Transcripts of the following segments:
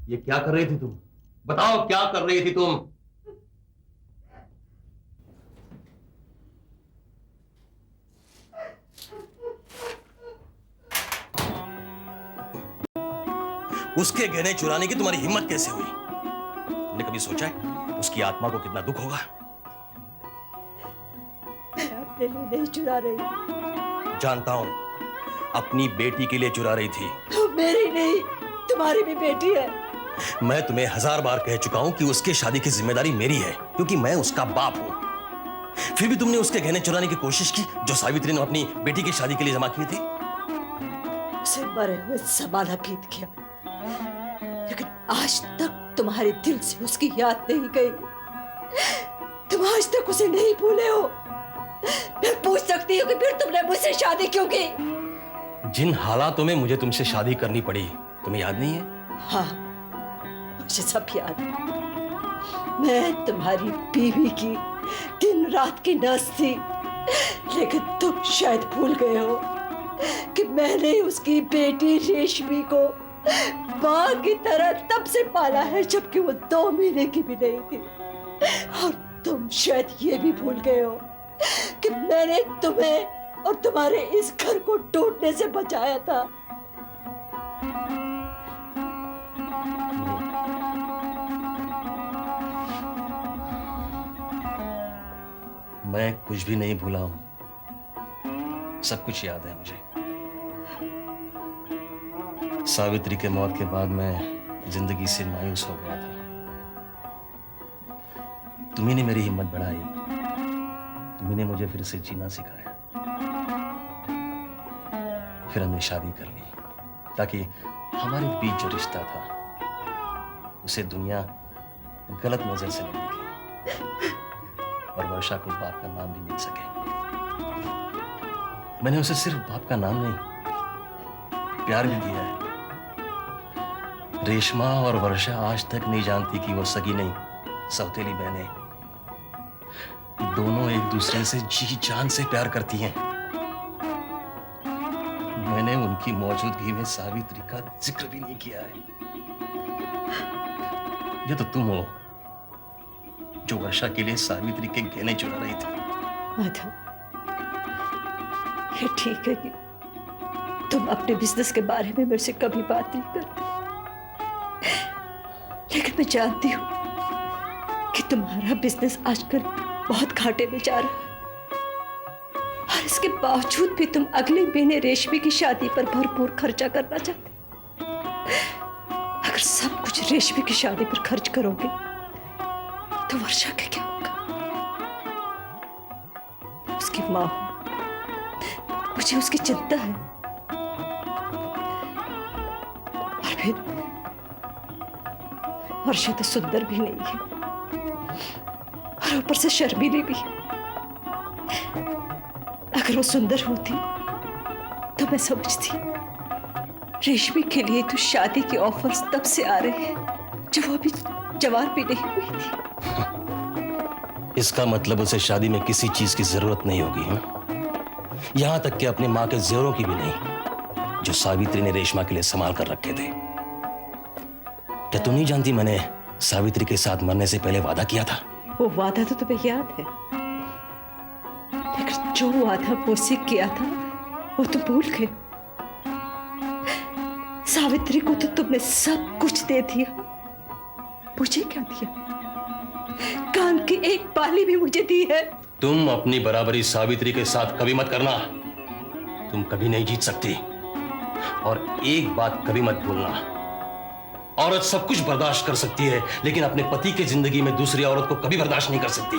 ये क्या कर रही थी तुम? बताओ क्या कर रही थी तुम? उसके गहने चुराने की तुम्हारी हिम्मत कैसे हुई? तुमने कभी सोचा है उसकी आत्मा को कितना दुख होगा? मैं अपने लिए नहीं चुरा रही। जानता हूं, अपनी बेटी के लिए चुरा रही थी। मेरी नहीं, तुम्हारी भी बेटी है। मैं तुम्हें 1000 बार कह चुका हूं कि उसके शादी की जिम्मेदारी मेरी है, क्योंकि मैं उसका बाप हूं। फिर भी तुमने उसके गहने चुराने की कोशिश की जो सावित्री ने अपनी बेटी की शादी के लिए जमा किए थे। उसे मरे हुए समाना बीत गया, लेकिन आज तक तुम्हारे दिल से उसकी याद नहीं गई। तुम आज तक उसे नहीं भूले हो। मैं पूछ सकती हूँ कि फिर तुमने मुझसे शादी क्यों की? जिन हालातों में मुझे तुमसे शादी करनी पड़ी, तुम्हें याद नहीं है? हाँ, मुझे सब याद है। मैं तुम्हारी बीवी की दिन रात की नर्स थी, लेकिन तुम शायद भूल गए हो कि मैंने उसकी बेटी रेशमी को मां की तरह तब से पाला है जबकि वो 2 महीने की भी नहीं थी। और तुम शायद ये भी भूल गए हो कि मैंने तुम्हें और तुम्हारे इस घर को टूटने से बचाया था। मैं कुछ भी नहीं भूला हूं, सब कुछ याद है मुझे। सावित्री के मौत के बाद मैं जिंदगी से मायूस हो गया था। तुम्ही ने मेरी हिम्मत बढ़ाई, तुम्ही ने मुझे फिर से जीना सिखाया। फिर हमने शादी कर ली ताकि हमारे बीच जो रिश्ता था उसे दुनिया गलत नजर से न देखे और वर्षा को बाप का नाम भी मिल सके। मैंने उसे सिर्फ बाप का नाम नहीं, प्यार भी दिया है। रेशमा और वर्षा आज तक नहीं जानती कि वो सगी नहीं, सौतेली बहनें। दोनों एक दूसरे से जी जान से प्यार करती हैं। मैंने उनकी मौजूदगी में सावित्री का जिक्र भी नहीं किया है। ये तो तुम हो जो वर्षा के लिए सावित्री के गहने चुरा रही थी। माधव, ये ठीक है कि तुम अपने बिजनेस के बारे में मेरे से कभी बात नहीं करते, लेकिन मैं जानती हूँ कि तुम्हारा बिजनेस आजकल बहुत घाटे में जा रहा है और इसके बावजूद भी तुम अगले महीने रेशमी की शादी पर भरपूर खर्चा करना चाहते। अगर सब कुछ रेशमी की शादी पर खर्च करोगे तो वर्षा का क्या होगा? उसकी मां हूं, मुझे उसकी चिंता है। और फिर वर्षा तो सुंदर भी नहीं है और ऊपर से शर्मीली भी। अगर वो सुंदर होती तो मैं समझती। रेशमी के लिए तो शादी के ऑफर्स तब से आ रहे हैं जब वो अभी जवान भी नहीं हुई थी। इसका मतलब उसे शादी में किसी चीज की जरूरत नहीं होगी, यहां तक कि अपनी मां के जेवरों की भी नहीं, जो सावित्री ने रेशमा के लिए संभाल कर रखे थे। क्या तुम नहीं जानती मैंने सावित्री के साथ मरने से पहले वादा किया था? वो वादा तो तुम्हें याद है, लेकिन जो वादा मुझसे किया था वो तो भूल गए। सावित्री को तो तुमने सब कुछ दे दिया, मुझे क्या दिया? कान की एक बाली भी मुझे दी है। तुम अपनी बराबरी सावित्री के साथ कभी मत करना। तुम कभी नहीं जीत सकती। और एक बात कभी मत भूलना, औरत सब कुछ बर्दाश्त कर सकती है, लेकिन अपने पति की जिंदगी में दूसरी औरत को कभी बर्दाश्त नहीं कर सकती,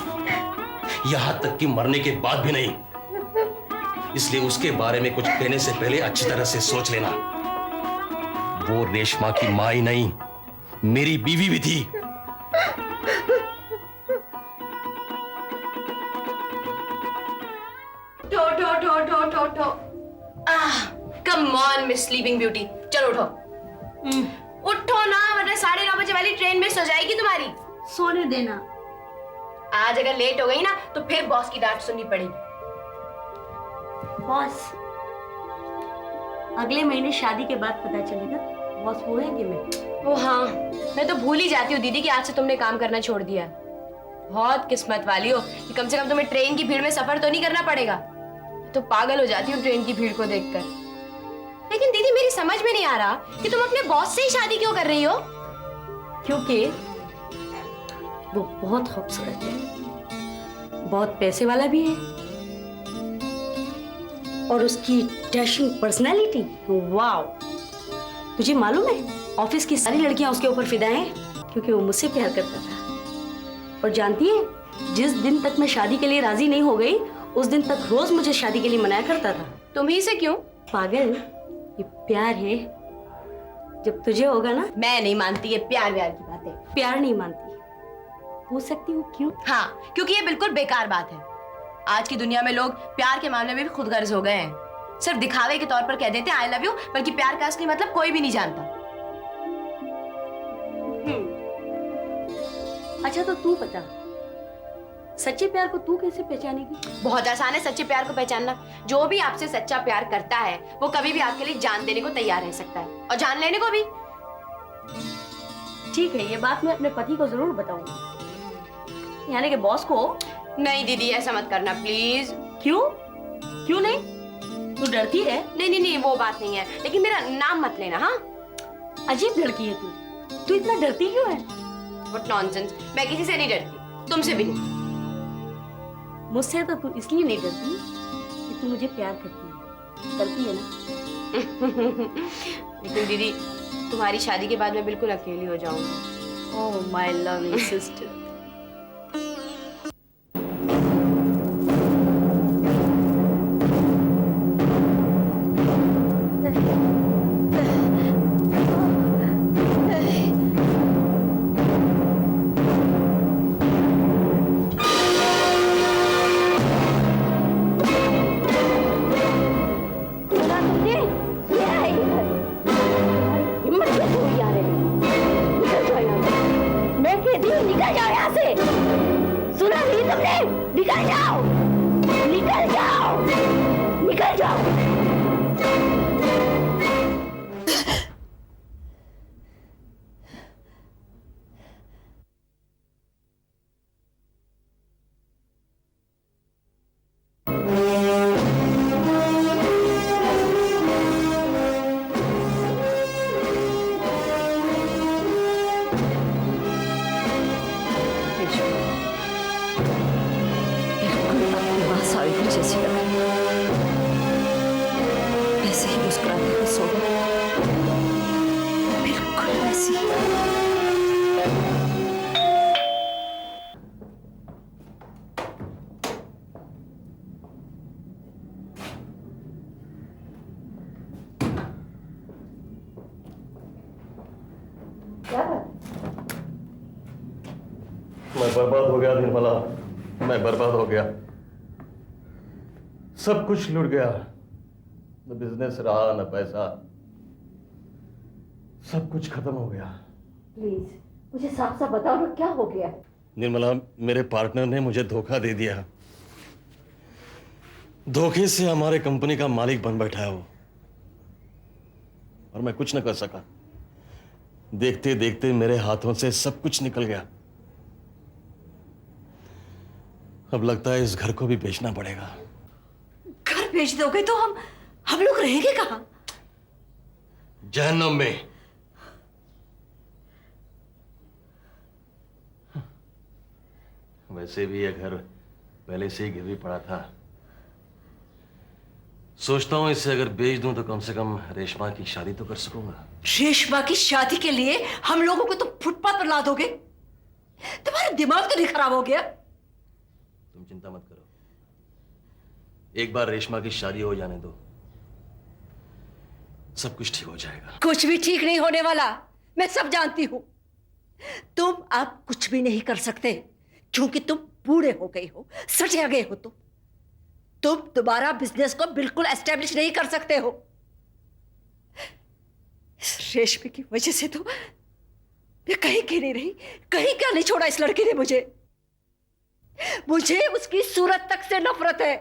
यहां तक कि मरने के बाद भी नहीं। इसलिए उसके बारे में कुछ कहने से पहले अच्छी तरह से सोच लेना। वो रेशमा की मां ही नहीं, मेरी बीवी भी थी। Come on miss sleeping beauty, चलो उठो। उठो ना, वरना 9:30 बजे वाली ट्रेन मिस हो जाएगी तुम्हारी। सोने देना। आज अगर लेट हो गई ना तो फिर बॉस की डांट सुननी पड़ेगी। बॉस, अगले महीने शादी के बाद पता चलेगा बॉस वो है कि मैं? ओ हाँ, मैं तो भूल ही जाती हूँ दीदी कि आज से तुमने काम करना छोड़ दिया है। बहुत किस्मत वाली हो कि कम से कम तुम्हें ट्रेन की भीड़ में सफर तो नहीं करना पड़ेगा। मैं तो पागल हो जाती हूँ ट्रेन की भीड़ को देखकर। लेकिन दीदी मेरी समझ में नहीं आ रहा कि तुम अपने बॉस से ही शादी क्यों कर रही हो? क्योंकि वो बहुत खूबसूरत है, बहुत पैसे वाला भी है, और उसकी डैशिंग पर्सनालिटी, वाओ। तुझे मालूम है ऑफिस की सारी लड़कियां उसके ऊपर फिदा हैं क्योंकि वो मुझसे प्यार करता था। और जानती है, जिस दिन तक मैं शादी के लिए राजी नहीं हो गई उस दिन तक रोज मुझे शादी के लिए मनाया करता था। तुम ही से क्यों? पागल, ये प्यार है। जब तुझे होगा ना। मैं नहीं मानती ये प्यार व्यार की बातें। प्यार नहीं मानती? हो सकती हूँ, क्यों? हाँ, क्योंकि ये बिल्कुल बेकार बात है। आज की दुनिया में लोग प्यार के मामले में भी खुदगर्ज हो गए हैं। सिर्फ दिखावे के तौर पर कह देते हैं आई लव यू, बल्कि प्यार का असली मतलब कोई भी नहीं जानता। अच्छा तो तू बता, सच्चे प्यार को तू कैसे पहचानेगी? बहुत आसान है सच्चे प्यार को पहचानना। जो भी आपसे सच्चा प्यार करता है वो कभी भी आपके लिए जान देने को तैयार रह सकता है, और जान लेने को भी। ठीक है, ये बात मैं अपने पति को जरूर बताऊंगी, यानी कि बॉस को। नहीं दीदी, ऐसा मत करना प्लीज। क्यों? क्यों नहीं? तू डरती है? नहीं नहीं नहीं, वो बात नहीं है, लेकिन मेरा नाम मत लेना। हाँ, अजीब लड़की है तू इतना डरती क्यों है? व्हाट नॉनसेंस, मैं किसी से नहीं डरती, तुमसे भी नहीं। मुझसे तो तू इसलिए नहीं डरती कि तू मुझे प्यार करती है ना? लेकिन दीदी, तुम्हारी शादी के बाद मैं बिल्कुल अकेली हो जाऊंगी। Oh my loving sister. मैं बर्बाद हो गया निर्मला, मैं बर्बाद हो गया। सब कुछ लुट गया, न बिजनेस रहा न पैसा, सब कुछ खत्म हो गया। प्लीज मुझे साफ साफ बताओ ना, क्या हो गया? निर्मला, मेरे पार्टनर ने मुझे धोखा दे दिया। धोखे से हमारे कंपनी का मालिक बन बैठा है वो, और मैं कुछ न कर सका। देखते देखते मेरे हाथों से सब कुछ निकल गया। अब लगता है इस घर को भी बेचना पड़ेगा। घर बेच दोगे तो हम लोग रहेंगे कहाँ? जहन्नम में। वैसे भी यह घर पहले से ही गिरवी पड़ा था। सोचता हूं इसे अगर बेच दूं तो कम से कम रेशमा की शादी तो कर सकूंगा। रेशमा की शादी के लिए हम लोगों को तुम फुटपाथ पर ला दोगे? तुम्हारा दिमाग तो नहीं खराब हो गया? तुम चिंता मत करो, एक बार रेशमा की शादी हो जाने दो, सब कुछ ठीक हो जाएगा। कुछ भी ठीक नहीं होने वाला, मैं सब जानती हूं। तुम अब कुछ भी नहीं कर सकते क्योंकि तुम बूढ़े हो गए हो, सटिया गए हो। तुम दोबारा बिजनेस को बिल्कुल एस्टेब्लिश नहीं कर सकते हो। रेशमी की वजह से तो मैं कहीं की नहीं रही, कहीं का नहीं छोड़ा इस लड़की ने मुझे उसकी सूरत तक से नफरत है।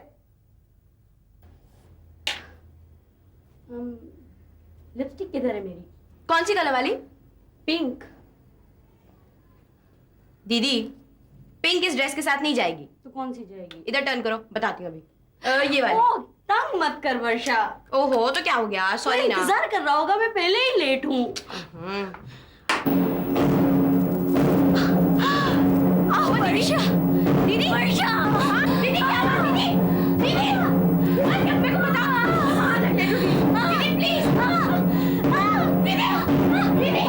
लिपस्टिक किधर है मेरी? कौन सी कलर वाली? पिंक। दीदी, पिंक इस ड्रेस के साथ नहीं जाएगी। तो कौन सी जाएगी? इधर टर्न करो, बताती हूँ अभी। ये वाली। ओह, तंग मत कर वर्षा। ओहो, तो क्या हो गया? सॉरी ना। इंतजार कर रहा होगा, मैं पहले ही लेट हूँ। वर्षा, दीदी, वर्षा, दीदी क्या हुआ? दीदी, दीदी, मेरे को बता। दीदी, प्लीज, दीदी, दीदी,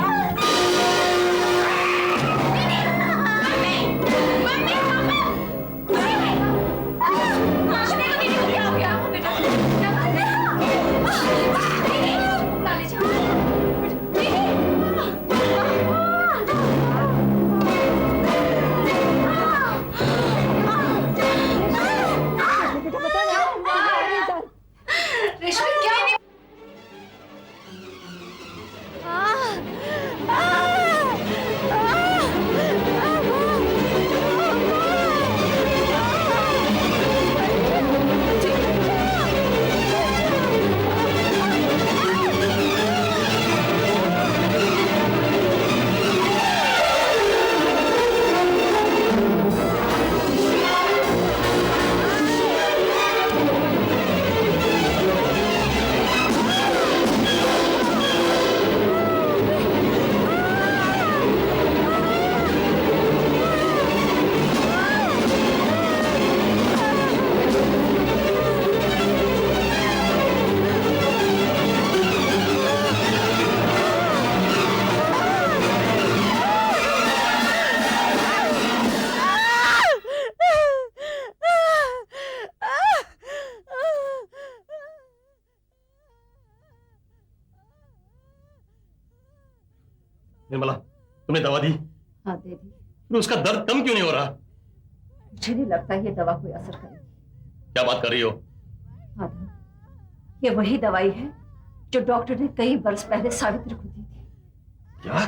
निर्मला, तुमने दवा दी? हाँ दे दी। फिर उसका दर्द कम क्यों नहीं हो रहा? मुझे नहीं लगता ये दवा कोई असर करेगी। क्या बात कर रही हो? हाँ, ये वही दवाई है जो डॉक्टर ने कई वर्ष पहले सावित्री को दी थी। क्या?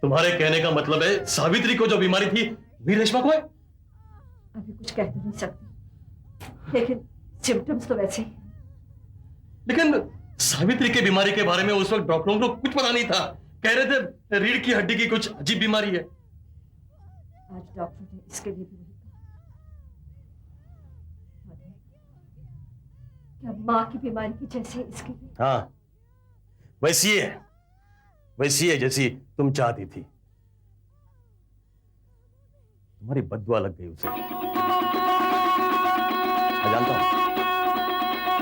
तुम्हारे कहने का मतलब है सावित्री को जो बीमारी थी वीर रेशमा को है? अभी कुछ कह तो नहीं सकती, लेकिन सिम्टम्स तो वैसे ही। लेकिन सावित्री की बीमारी के बारे में उस वक्त डॉक्टरों को कुछ पता नहीं था। कह रहे थे रीढ़ की हड्डी की कुछ अजीब बीमारी है। आज डॉक्टर ने इसके लिए भी वही कहा। क्या माँ की बीमारी की जैसे इसकी भी? हाँ, वैसी है जैसी तुम चाहती थी। तुम्हारी बद्दुआ लग गई उसे।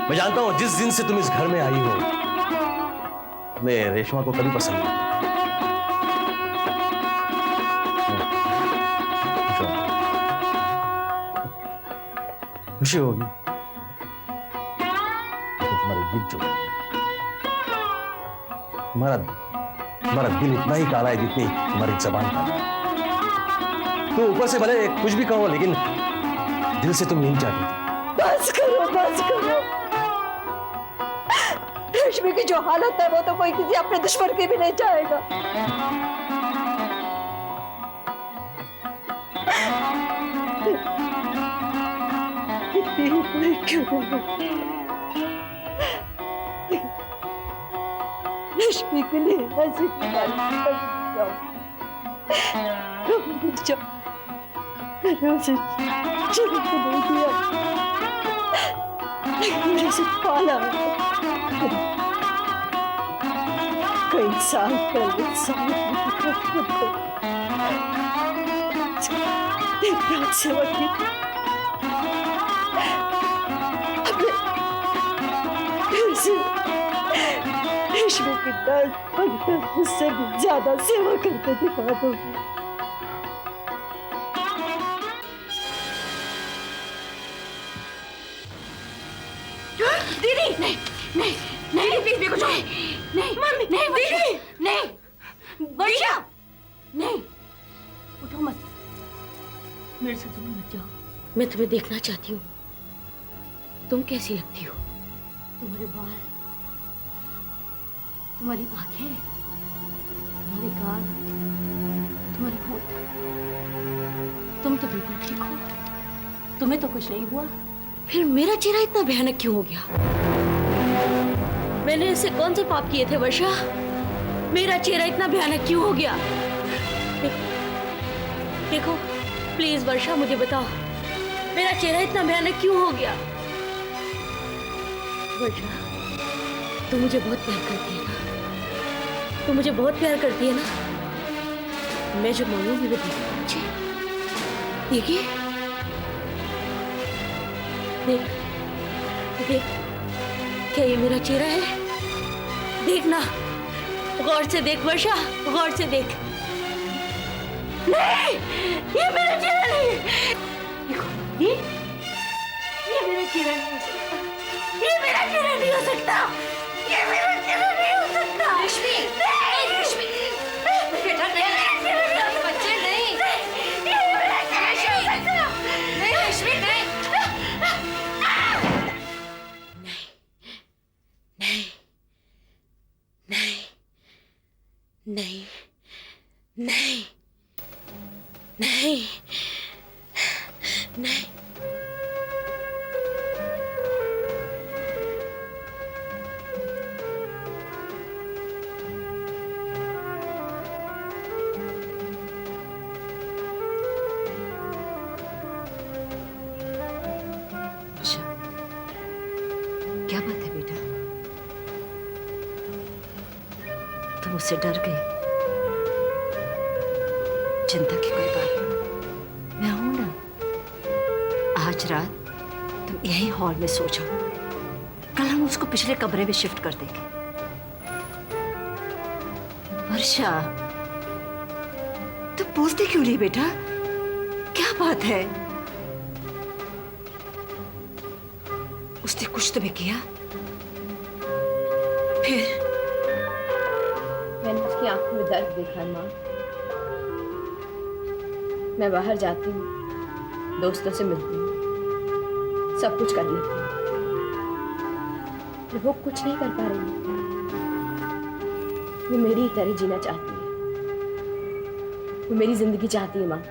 मैं जानता हूं जिस दिन से तुम इस घर में आई हो, मैं रेशमा को कभी पसंद नहीं। खुशी होगी तो तुम्हारी जीत जो तुम्हारा दिल इतना ही काला है जितनी तुम्हारी जबान काली है। तो ऊपर से भले कुछ भी कहो, लेकिन दिल से तुम नहीं चाहती थी। बस करो, बस करो। रेशमी की जो हालत है वो तो कोई किसी अपने दुश्मन के भी नहीं चाहेगा। रेशमी के लिए ऐसी उसे जीवन को नहीं दिया, लेकिन उसे पाला। कई साल पहले सेवा की। रेशमी की 10-15 उससे भी ज्यादा सेवा करके दिखा दोगी। दीदी, नहीं, नहीं, नहीं, प्लीज मेरे को छोड़ो। नहीं, मम्मी, नहीं, दीदी, नहीं, वर्षा, नहीं, उठो मत, मेरे से दूर मत जाओ। मैं तुम्हें देखना चाहती हूँ। तुम कैसी लगती हो? तुम्हारे बाल, तुम्हारी आंखें, तुम्हारे गाल, तुम्हारे होंठ, तुम तो बिल्कुल ठीक हो। तुम्हें तो कुछ नहीं हुआ। फिर मेरा चेहरा इतना भयानक क्यों हो गया? मैंने ऐसे कौन से पाप किए थे वर्षा मेरा चेहरा इतना भयानक क्यों हो गया? देखो प्लीज वर्षा, मुझे बताओ मेरा चेहरा इतना भयानक क्यों हो गया? वर्षा, तू मुझे बहुत प्यार करती है ना? तू मुझे बहुत प्यार करती है ना? मैं जो मांगूंगी वो देगी मुझे? देखिए, देख देख, क्या ये मेरा चेहरा है? देखना, गौर से देख वर्षा, गौर से देख। नहीं, ये मेरा चेहरा नहीं। देखो, ये मेरा चेहरा नहीं हो सकता। ये मेरा चेहरा नहीं हो सकता। ये मेरा चेहरा नहीं हो सकता। रश्मि, नहीं, रश्मि, बेटा नहीं, बच्चे नहीं, ये मेरा चेहरा नहीं हो सकता। नहीं रश्मि, नहीं। नहीं, नहीं, नहीं, नहीं। अच्छा, क्या बात है बेटा? तुम उससे डर गई? चिंता की कोई बात नहीं, मैं हूं ना। आज रात तुम यही हॉल में सो जाओ, कल हम उसको पिछले कमरे में शिफ्ट कर देंगे। वर्षा, तुम पूछते क्यों नहीं बेटा? क्या बात है? उसने कुछ तुम्हें किया? फिर मैंने उसकी आंखों में दर्द देखा माँ। मैं बाहर जाती हूँ, दोस्तों से मिलती हूँ, सब कुछ कर लेती हूँ, वो कुछ नहीं कर पा रही। वो मेरी ही तरह जीना चाहती है, वो मेरी जिंदगी चाहती है माँ।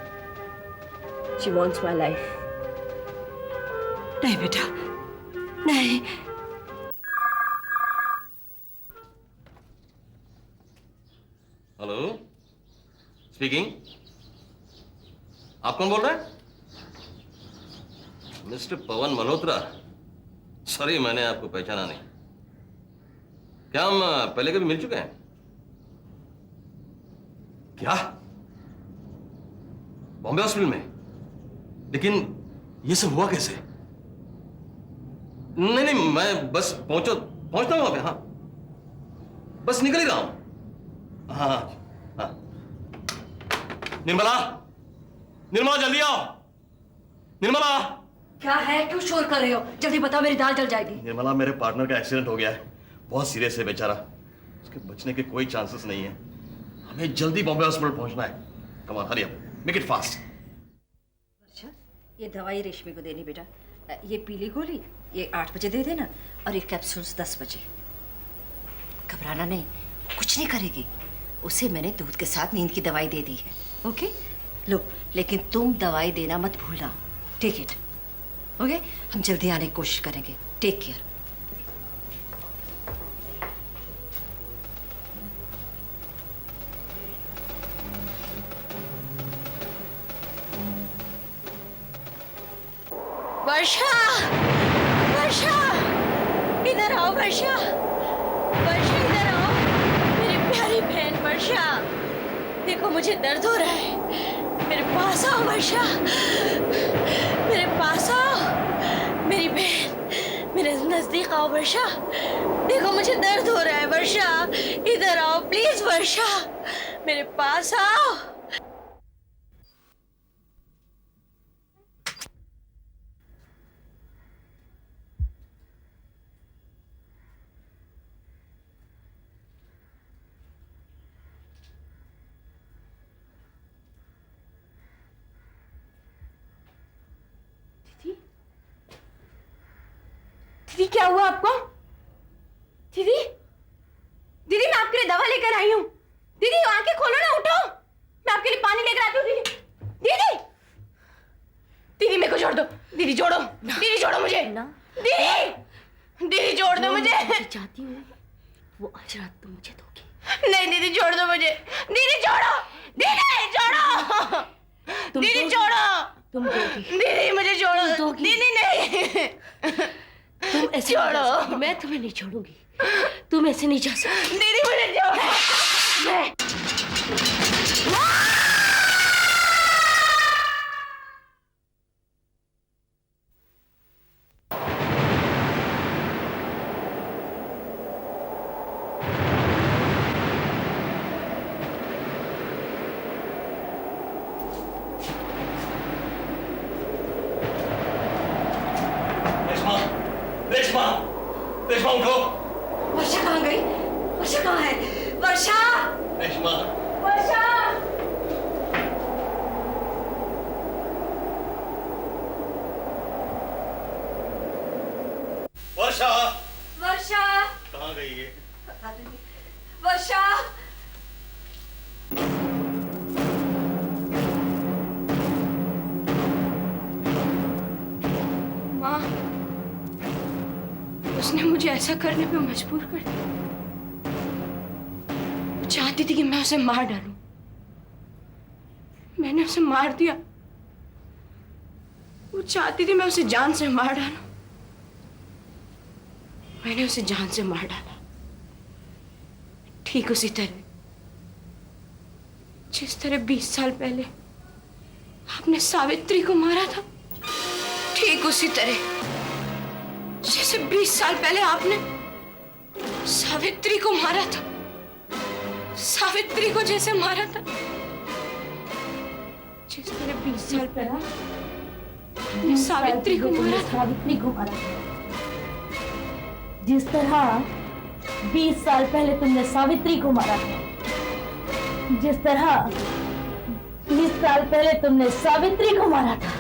She wants my life. नहीं बेटा, नहीं। Hello, speaking. आप कौन बोल रहे हैं? मिस्टर पवन मल्होत्रा। सॉरी, मैंने आपको पहचाना नहीं। क्या हम पहले कभी मिल चुके हैं? क्या? बॉम्बे हॉस्पिटल में? लेकिन ये सब हुआ कैसे? नहीं नहीं, मैं बस पहुंचता हूं वहां पे। हाँ, बस निकल ही रहा हूं। हाँ हाँ। निर्मला, निर्मला जल्दी आओ। निर्मला। क्या है? क्यों शोर कर रहे हो? जल्दी बताओ, मेरी दाल जल जाएगी। निर्मला, मेरे पार्टनर का एक्सीडेंट हो गया है, बहुत सीरियस है बेचारा। उसके बचने के कोई चांसेस नहीं है। हमें जल्दी बॉम्बे हॉस्पिटल पहुंचना है। Come on, hurry up, make it fast. अच्छा, ये दवाई रेशमी को देनी बेटा। ये पीली गोली ये 8 बजे दे देना, और ये कैप्सूल्स 10 बजे। घबराना नहीं, कुछ नहीं करेगी। उसे मैंने दूध के साथ नींद की दवाई दे दी है। ओके, लो, लेकिन तुम दवाई देना मत भूलना। Take it. ओके, हम जल्दी आने की कोशिश करेंगे। Take care. वर्षा, वर्षा, इधर आओ वर्षा, वर्षा इधर आओ, मेरी प्यारी बहन वर्षा। देखो मुझे दर्द हो रहा है, मेरे पास आओ वर्षा, मेरे पास आओ, मेरी बहन, मेरे नजदीक आओ वर्षा। देखो मुझे दर्द हो रहा है वर्षा, इधर आओ प्लीज वर्षा, मेरे पास आओ। दीदी, क्या हुआ आपको? दीदी, दीदी, मैं आपके लिए दवा लेकर आई हूँ। दीदी, आंखें खोलो ना, उठो, मैं आपके लिए पानी लेकर आती हूँ। दीदी, दीदी, दीदी, मेरे को छोड़ दो। दीदी छोड़ो, दीदी छोड़ो मुझे। दीदी, दीदी छोड़ दो मुझे। चाहती हूँ वो आज रात तुम मुझे दोगी। नहीं दीदी, छोड़ दो मुझे। दीदी छोड़ो, दीदी छोड़ो, दीदी छोड़ो, तुम दोगी, दीदी मुझे छोड़ो, दोगी। दीदी नहीं, तुम ऐसे नहीं जा सकती, मैं तुम्हें नहीं छोड़ूंगी, तुम ऐसे नहीं जा सकती। दीदी मुझे छोड़ो। रेशमा, रेशमा, रेशमा उठो। वर्षा कहाँ गई? वर्षा कहाँ है? वर्षा! रेशमा, वर्षा! वर्षा वर्षा! कहाँ गई है? पता नहीं। वर्षा! माँ, उसने मुझे ऐसा करने पे मजबूर कर दिया। वो चाहती थी कि मैं उसे मार डालूं। मैंने उसे मार दिया। वो चाहती थी मैं उसे जान से मार डालूं। मैंने उसे जान से मार डाला। ठीक उसी तरह जिस तरह 20 साल पहले आपने सावित्री को मारा था। ठीक उसी तरह जैसे 20 साल पहले आपने सावित्री को मारा था। सावित्री को जैसे मारा था, जिस तरह 20 साल पहले आपने सावित्री को मारा था। सावित्री को मारा था। जिस तरह 20 साल पहले तुमने सावित्री को मारा था, जिस तरह 20 साल पहले तुमने सावित्री को मारा था।